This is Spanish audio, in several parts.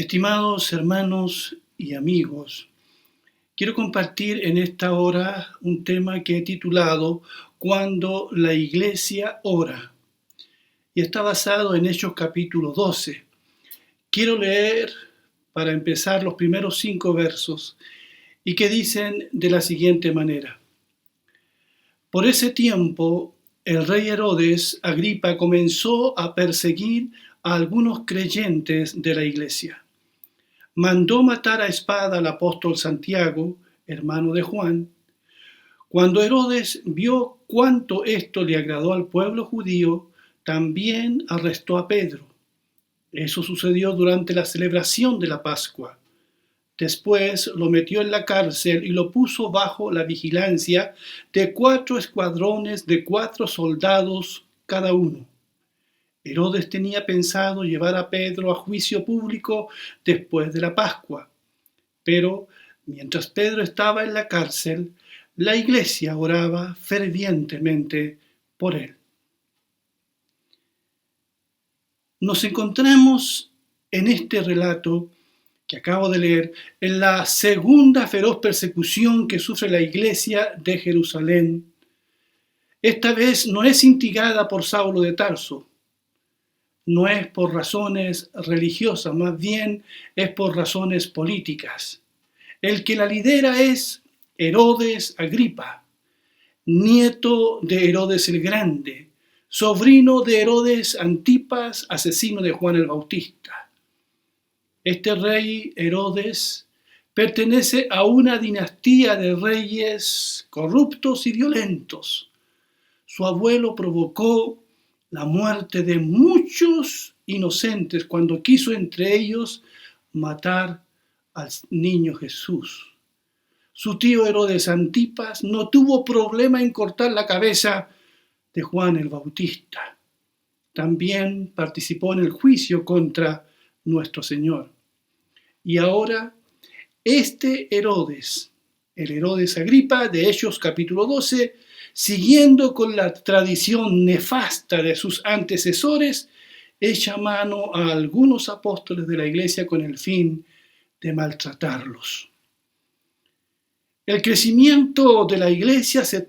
Estimados hermanos y amigos, quiero compartir en esta hora un tema que he titulado Cuando la Iglesia ora, y está basado en Hechos capítulo 12. Quiero leer para empezar los primeros 5 versos y que dicen de la siguiente manera. Por ese tiempo, el rey Herodes Agripa comenzó a perseguir a algunos creyentes de la iglesia. Mandó matar a espada al apóstol Santiago, hermano de Juan. Cuando Herodes vio cuánto esto le agradó al pueblo judío, también arrestó a Pedro. Eso sucedió durante la celebración de la Pascua. Después lo metió en la cárcel y lo puso bajo la vigilancia de 4 escuadrones de 4 soldados cada uno. Herodes tenía pensado llevar a Pedro a juicio público después de la Pascua, pero mientras Pedro estaba en la cárcel, la iglesia oraba fervientemente por él. Nos encontramos en este relato que acabo de leer en la segunda feroz persecución que sufre la iglesia de Jerusalén. Esta vez no es instigada por Saulo de Tarso. No es por razones religiosas, más bien es por razones políticas. El que la lidera es Herodes Agripa, nieto de Herodes el Grande, sobrino de Herodes Antipas, asesino de Juan el Bautista. Este rey Herodes pertenece a una dinastía de reyes corruptos y violentos. Su abuelo provocó la muerte de muchos inocentes cuando quiso entre ellos matar al niño Jesús. Su tío Herodes Antipas no tuvo problema en cortar la cabeza de Juan el Bautista. También participó en el juicio contra nuestro Señor. Y ahora, este Herodes, el Herodes Agripa de Hechos capítulo 12, siguiendo con la tradición nefasta de sus antecesores, echa mano a algunos apóstoles de la iglesia con el fin de maltratarlos. El crecimiento de la iglesia se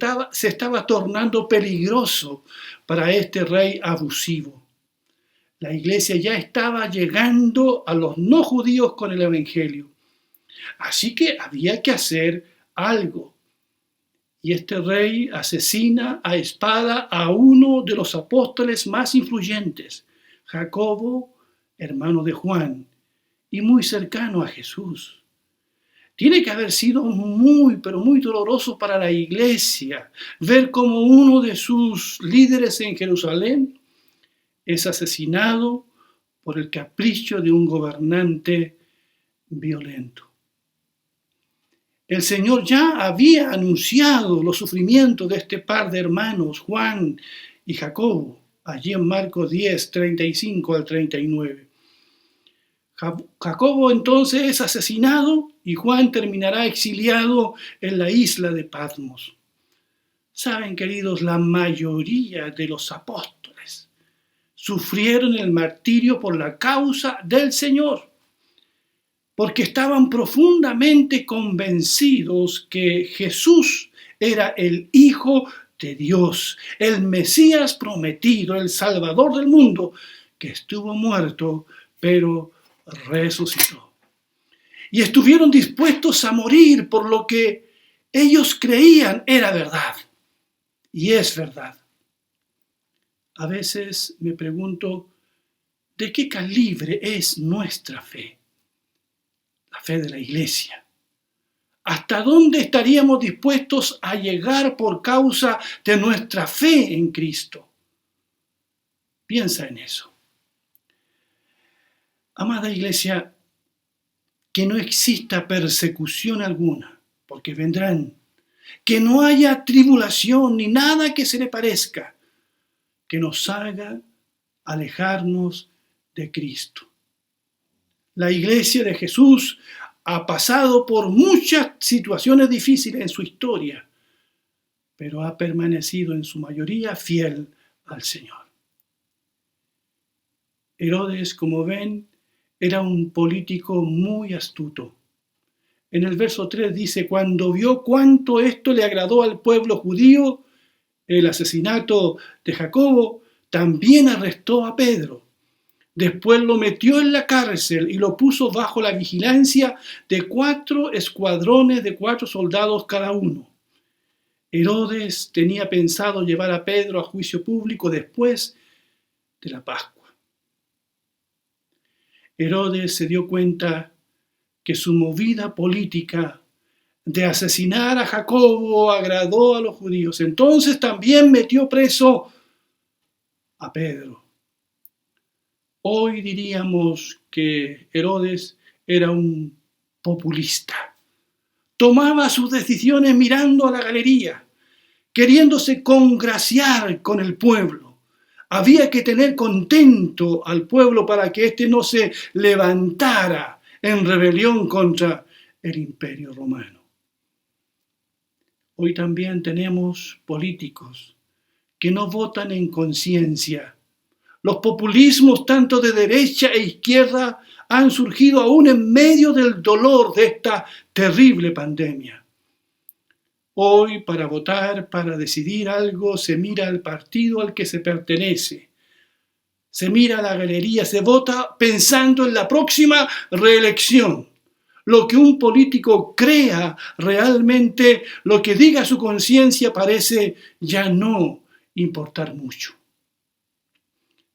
estaba tornando peligroso para este rey abusivo. La iglesia ya estaba llegando a los no judíos con el evangelio. Así que había que hacer algo. Y este rey asesina a espada a uno de los apóstoles más influyentes, Jacobo, hermano de Juan, y muy cercano a Jesús. Tiene que haber sido pero muy doloroso para la iglesia ver cómo uno de sus líderes en Jerusalén es asesinado por el capricho de un gobernante violento. El Señor ya había anunciado los sufrimientos de este par de hermanos, Juan y Jacobo, allí en Marcos 10, 35 al 39. Jacobo entonces es asesinado y Juan terminará exiliado en la isla de Patmos. Saben, queridos, la mayoría de los apóstoles sufrieron el martirio por la causa del Señor, porque estaban profundamente convencidos que Jesús era el Hijo de Dios, el Mesías prometido, el Salvador del mundo, que estuvo muerto, pero resucitó. Y estuvieron dispuestos a morir por lo que ellos creían era verdad. Y es verdad. A veces me pregunto, ¿de qué calibre es nuestra fe? La fe de la iglesia. ¿Hasta dónde estaríamos dispuestos a llegar por causa de nuestra fe en Cristo? Piensa en eso. Amada iglesia, que no exista persecución alguna, porque vendrán. Que no haya tribulación ni nada que se le parezca, que nos haga alejarnos de Cristo. La iglesia de Jesús ha pasado por muchas situaciones difíciles en su historia, pero ha permanecido en su mayoría fiel al Señor. Herodes, como ven, era un político muy astuto. En el verso 3 dice, cuando vio cuánto esto le agradó al pueblo judío, el asesinato de Jacobo, también arrestó a Pedro. Después lo metió en la cárcel y lo puso bajo la vigilancia de 4 escuadrones de 4 soldados cada uno. Herodes tenía pensado llevar a Pedro a juicio público después de la Pascua. Herodes se dio cuenta que su movida política de asesinar a Jacobo agradó a los judíos. Entonces también metió preso a Pedro. Hoy diríamos que Herodes era un populista. Tomaba sus decisiones mirando a la galería, queriéndose congraciar con el pueblo. Había que tener contento al pueblo para que éste no se levantara en rebelión contra el Imperio Romano. Hoy también tenemos políticos que no votan en conciencia. Los populismos tanto de derecha e izquierda han surgido aún en medio del dolor de esta terrible pandemia. Hoy, para votar, para decidir algo, se mira al partido al que se pertenece. Se mira a la galería, se vota pensando en la próxima reelección. Lo que un político crea realmente, lo que diga su conciencia parece ya no importar mucho.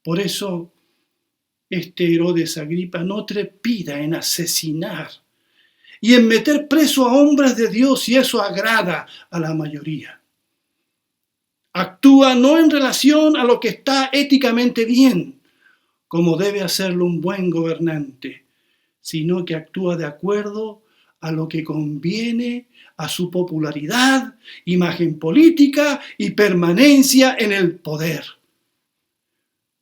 Por eso, este Herodes Agripa no trepida en asesinar y en meter preso a hombres de Dios, y eso agrada a la mayoría. Actúa no en relación a lo que está éticamente bien, como debe hacerlo un buen gobernante, sino que actúa de acuerdo a lo que conviene a su popularidad, imagen política y permanencia en el poder.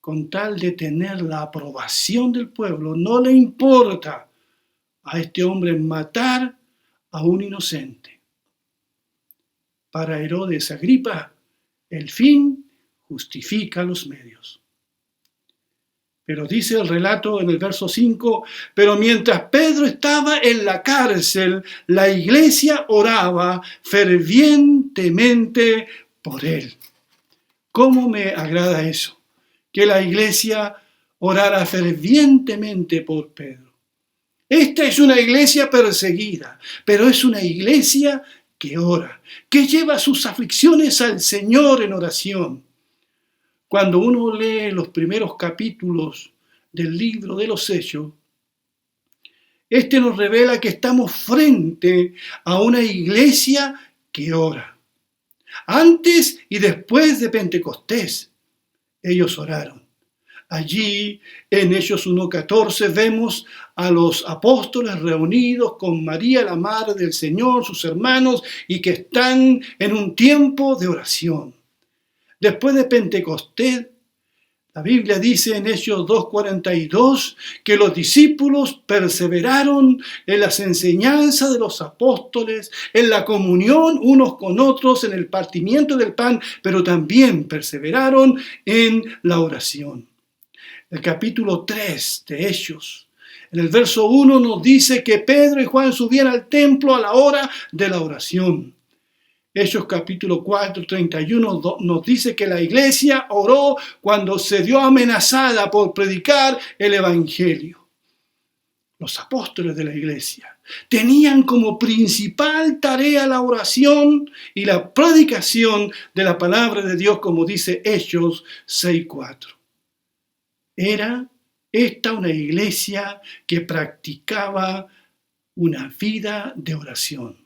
Con tal de tener la aprobación del pueblo, no le importa a este hombre matar a un inocente. Para Herodes Agripa, el fin justifica los medios. Pero dice el relato en el verso 5, pero mientras Pedro estaba en la cárcel, la iglesia oraba fervientemente por él. ¿Cómo me agrada eso? Que la iglesia orara fervientemente por Pedro. Esta es una iglesia perseguida, pero es una iglesia que ora, que lleva sus aflicciones al Señor en oración. Cuando uno lee los primeros capítulos del libro de los Hechos, este nos revela que estamos frente a una iglesia que ora. Antes y después de Pentecostés, ellos oraron. Allí, en Hechos 1:14, vemos a los apóstoles reunidos con María, la Madre del Señor, sus hermanos, y que están en un tiempo de oración. Después de Pentecostés, la Biblia dice en Hechos 2:42 que los discípulos perseveraron en las enseñanzas de los apóstoles, en la comunión unos con otros, en el partimiento del pan, pero también perseveraron en la oración. El capítulo 3 de Hechos, en el verso 1 nos dice que Pedro y Juan subían al templo a la hora de la oración. Hechos capítulo 4, 31 nos dice que la iglesia oró cuando se vio amenazada por predicar el evangelio. Los apóstoles de la iglesia tenían como principal tarea la oración y la predicación de la palabra de Dios, como dice Hechos 6:4. Era esta una iglesia que practicaba una vida de oración.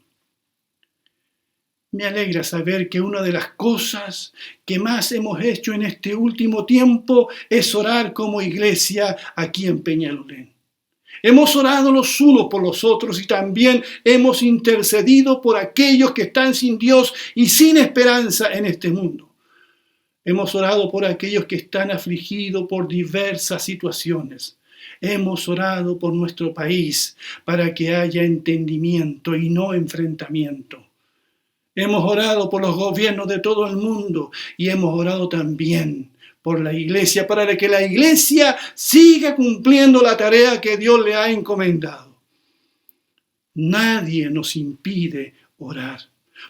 Me alegra saber que una de las cosas que más hemos hecho en este último tiempo es orar como iglesia aquí en Peñalolén. Hemos orado los unos por los otros y también hemos intercedido por aquellos que están sin Dios y sin esperanza en este mundo. Hemos orado por aquellos que están afligidos por diversas situaciones. Hemos orado por nuestro país para que haya entendimiento y no enfrentamiento. Hemos orado por los gobiernos de todo el mundo y hemos orado también por la iglesia, para que la iglesia siga cumpliendo la tarea que Dios le ha encomendado. Nadie nos impide orar.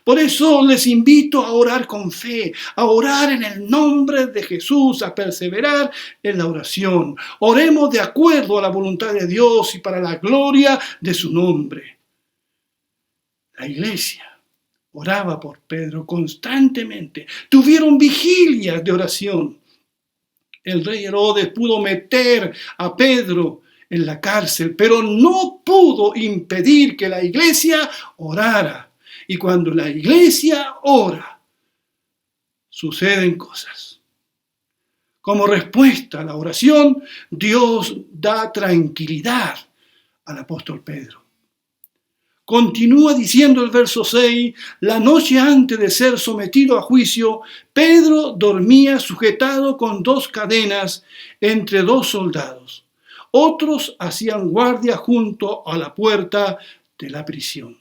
Por eso les invito a orar con fe, a orar en el nombre de Jesús, a perseverar en la oración. Oremos de acuerdo a la voluntad de Dios y para la gloria de su nombre. La iglesia oraba por Pedro constantemente. Tuvieron vigilias de oración. El rey Herodes pudo meter a Pedro en la cárcel, pero no pudo impedir que la iglesia orara. Y cuando la iglesia ora, suceden cosas. Como respuesta a la oración, Dios da tranquilidad al apóstol Pedro. Continúa diciendo el verso 6, la noche antes de ser sometido a juicio, Pedro dormía sujetado con 2 cadenas entre 2 soldados. Otros hacían guardia junto a la puerta de la prisión.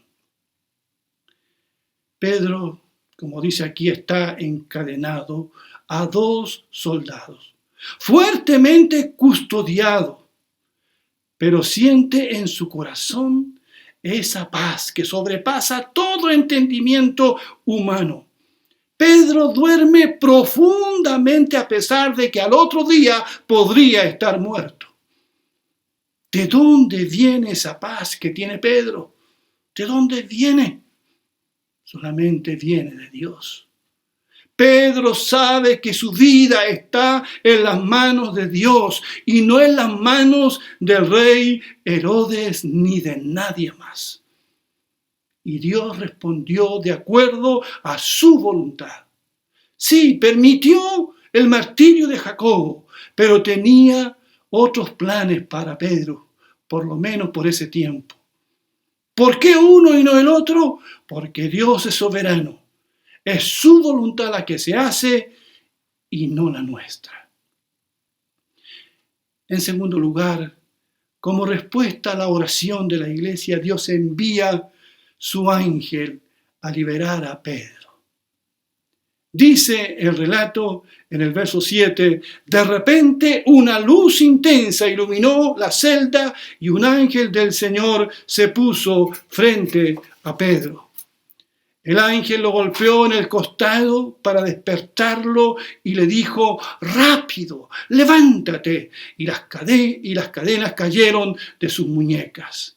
Pedro, como dice aquí, está encadenado a 2 soldados, fuertemente custodiado, pero siente en su corazón esa paz que sobrepasa todo entendimiento humano. Pedro duerme profundamente a pesar de que al otro día podría estar muerto. ¿De dónde viene esa paz que tiene Pedro? ¿De dónde viene? Solamente viene de Dios. Pedro sabe que su vida está en las manos de Dios y no en las manos del rey Herodes ni de nadie más. Y Dios respondió de acuerdo a su voluntad. Sí, permitió el martirio de Jacobo, pero tenía otros planes para Pedro, por lo menos por ese tiempo. ¿Por qué uno y no el otro? Porque Dios es soberano. Es su voluntad la que se hace y no la nuestra. En segundo lugar, como respuesta a la oración de la iglesia, Dios envía su ángel a liberar a Pedro. Dice el relato en el verso 7, de repente una luz intensa iluminó la celda y un ángel del Señor se puso frente a Pedro. El ángel lo golpeó en el costado para despertarlo y le dijo, rápido, levántate. Y las cadenas cayeron de sus muñecas.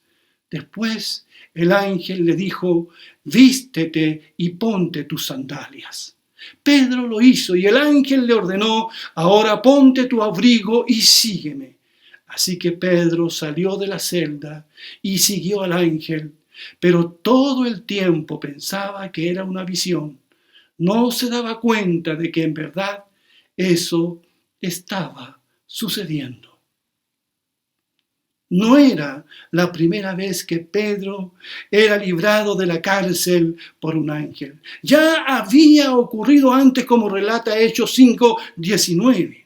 Después el ángel le dijo, vístete y ponte tus sandalias. Pedro lo hizo y el ángel le ordenó, ahora ponte tu abrigo y sígueme. Así que Pedro salió de la celda y siguió al ángel, pero todo el tiempo pensaba que era una visión. No se daba cuenta de que en verdad eso estaba sucediendo. No era la primera vez que Pedro era librado de la cárcel por un ángel. Ya había ocurrido antes, como relata Hechos 5:19.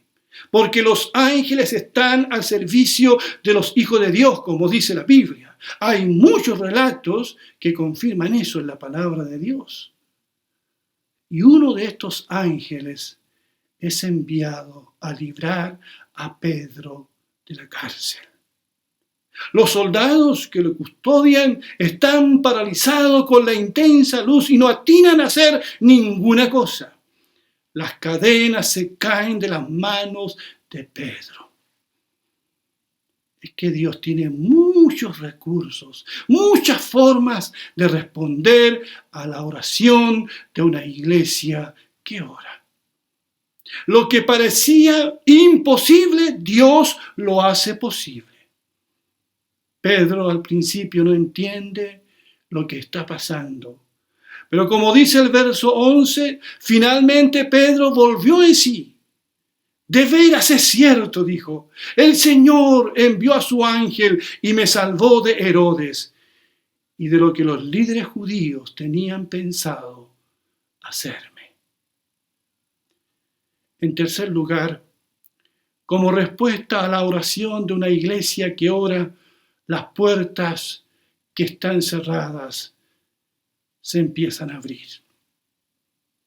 Porque los ángeles están al servicio de los hijos de Dios, como dice la Biblia. Hay muchos relatos que confirman eso en la palabra de Dios. Y uno de estos ángeles es enviado a librar a Pedro de la cárcel. Los soldados que lo custodian están paralizados con la intensa luz y no atinan a hacer ninguna cosa. Las cadenas se caen de las manos de Pedro. Es que Dios tiene muchos recursos, muchas formas de responder a la oración de una iglesia que ora. Lo que parecía imposible, Dios lo hace posible. Pedro al principio no entiende lo que está pasando. Pero como dice el verso 11, finalmente Pedro volvió en sí. De veras es cierto, dijo, el Señor envió a su ángel y me salvó de Herodes y de lo que los líderes judíos tenían pensado hacerme. En tercer lugar, como respuesta a la oración de una iglesia que ora, las puertas que están cerradas se empiezan a abrir.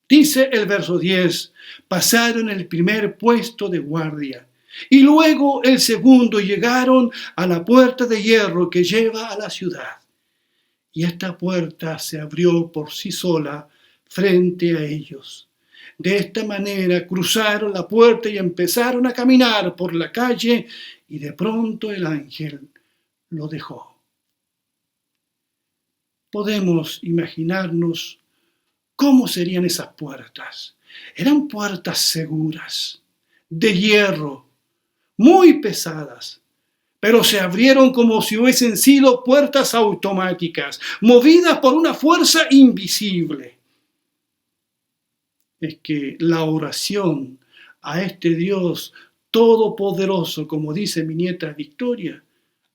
Dice el verso 10, pasaron el primer puesto de guardia y luego el segundo y llegaron a la puerta de hierro que lleva a la ciudad. Y esta puerta se abrió por sí sola frente a ellos. De esta manera cruzaron la puerta y empezaron a caminar por la calle y de pronto el ángel lo dejó. Podemos imaginarnos cómo serían esas puertas. Eran puertas seguras, de hierro, muy pesadas, pero se abrieron como si hubiesen sido puertas automáticas, movidas por una fuerza invisible. Es que la oración a este Dios todopoderoso, como dice mi nieta Victoria,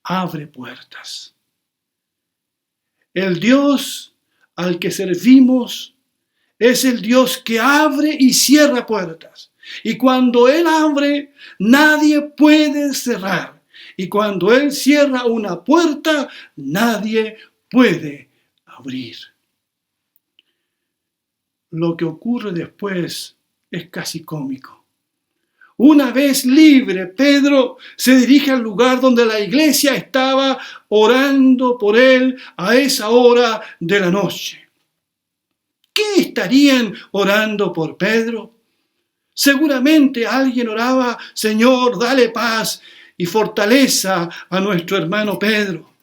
abre puertas. El Dios al que servimos es el Dios que abre y cierra puertas. Y cuando Él abre, nadie puede cerrar. Y cuando Él cierra una puerta, nadie puede abrir. Lo que ocurre después es casi cómico. Una vez libre, Pedro se dirige al lugar donde la iglesia estaba orando por él a esa hora de la noche. ¿Qué estarían orando por Pedro? Seguramente alguien oraba, Señor, dale paz y fortaleza a nuestro hermano Pedro.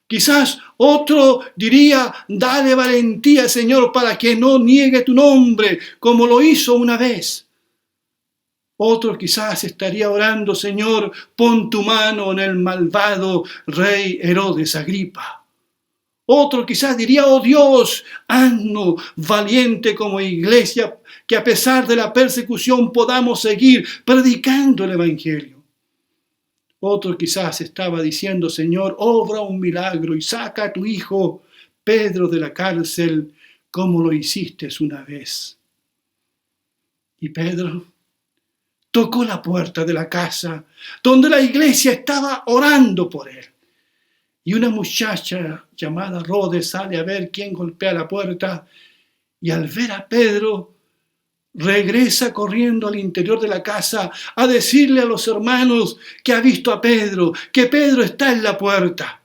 Quizás otro diría, dale valentía, Señor, para que no niegue tu nombre, como lo hizo una vez. Otro quizás estaría orando, Señor, pon tu mano en el malvado rey Herodes Agripa. Otro quizás diría, oh Dios, haznos valiente como iglesia, que a pesar de la persecución podamos seguir predicando el Evangelio. Otro quizás estaba diciendo, Señor, obra un milagro y saca a tu hijo Pedro de la cárcel como lo hiciste una vez. Y Pedro tocó la puerta de la casa donde la iglesia estaba orando por él. Y una muchacha llamada Rode sale a ver quién golpea la puerta y al ver a Pedro regresa corriendo al interior de la casa a decirle a los hermanos que ha visto a Pedro, que Pedro está en la puerta.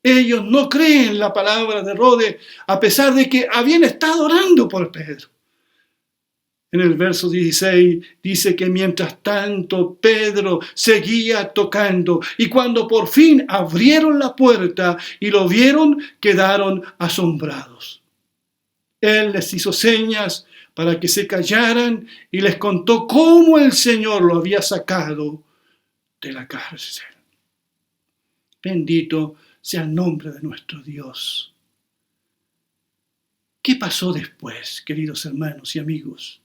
Ellos no creen la palabra de Rode a pesar de que habían estado orando por Pedro. En el verso 16 dice que mientras tanto Pedro seguía tocando y cuando por fin abrieron la puerta y lo vieron, quedaron asombrados. Él les hizo señas para que se callaran y les contó cómo el Señor lo había sacado de la cárcel. Bendito sea el nombre de nuestro Dios. ¿Qué pasó después, queridos hermanos y amigos?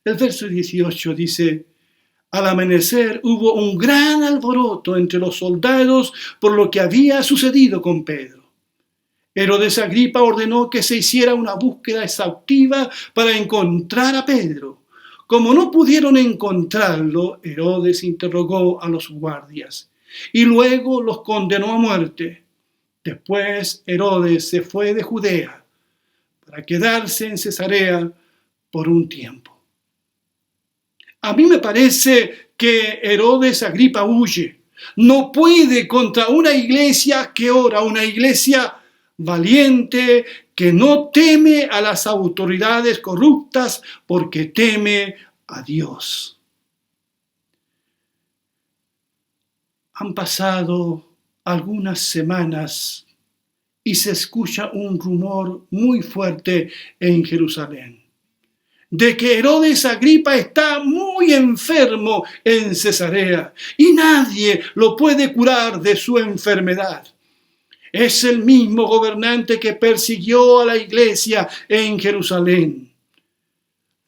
El verso 18 dice, al amanecer hubo un gran alboroto entre los soldados por lo que había sucedido con Pedro. Herodes Agripa ordenó que se hiciera una búsqueda exhaustiva para encontrar a Pedro. Como no pudieron encontrarlo, Herodes interrogó a los guardias y luego los condenó a muerte. Después Herodes se fue de Judea para quedarse en Cesarea por un tiempo. A mí me parece que Herodes Agripa huye. No puede contra una iglesia que ora, una iglesia valiente, que no teme a las autoridades corruptas porque teme a Dios. Han pasado algunas semanas y se escucha un rumor muy fuerte en Jerusalén de que Herodes Agripa está muy enfermo en Cesarea y nadie lo puede curar de su enfermedad. Es el mismo gobernante que persiguió a la iglesia en Jerusalén.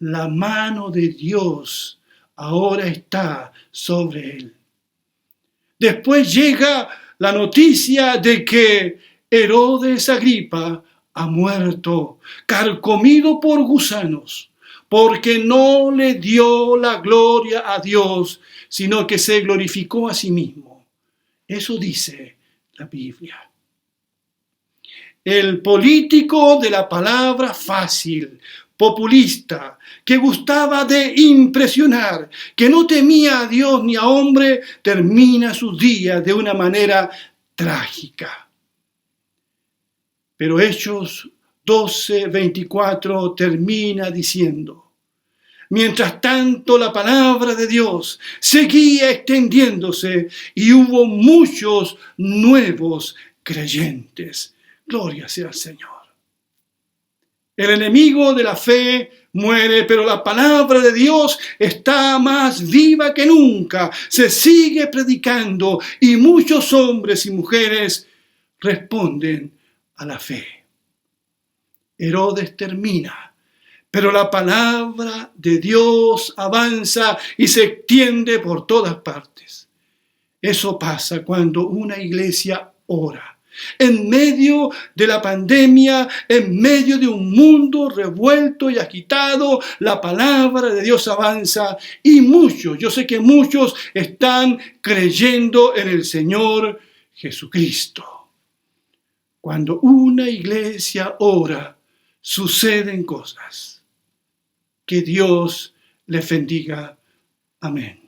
La mano de Dios ahora está sobre él. Después llega la noticia de que Herodes Agripa ha muerto, carcomido por gusanos, porque no le dio la gloria a Dios, sino que se glorificó a sí mismo. Eso dice la Biblia. El político de la palabra fácil, populista, que gustaba de impresionar, que no temía a Dios ni a hombre, termina sus días de una manera trágica. Pero Hechos 12:24 termina diciendo: mientras tanto, la palabra de Dios seguía extendiéndose y hubo muchos nuevos creyentes. Gloria sea al Señor. El enemigo de la fe muere, pero la palabra de Dios está más viva que nunca. Se sigue predicando y muchos hombres y mujeres responden a la fe. Herodes termina, pero la palabra de Dios avanza y se extiende por todas partes. Eso pasa cuando una iglesia ora. En medio de la pandemia, en medio de un mundo revuelto y agitado, la palabra de Dios avanza y muchos, yo sé que muchos están creyendo en el Señor Jesucristo. Cuando una iglesia ora, suceden cosas. Que Dios les bendiga. Amén.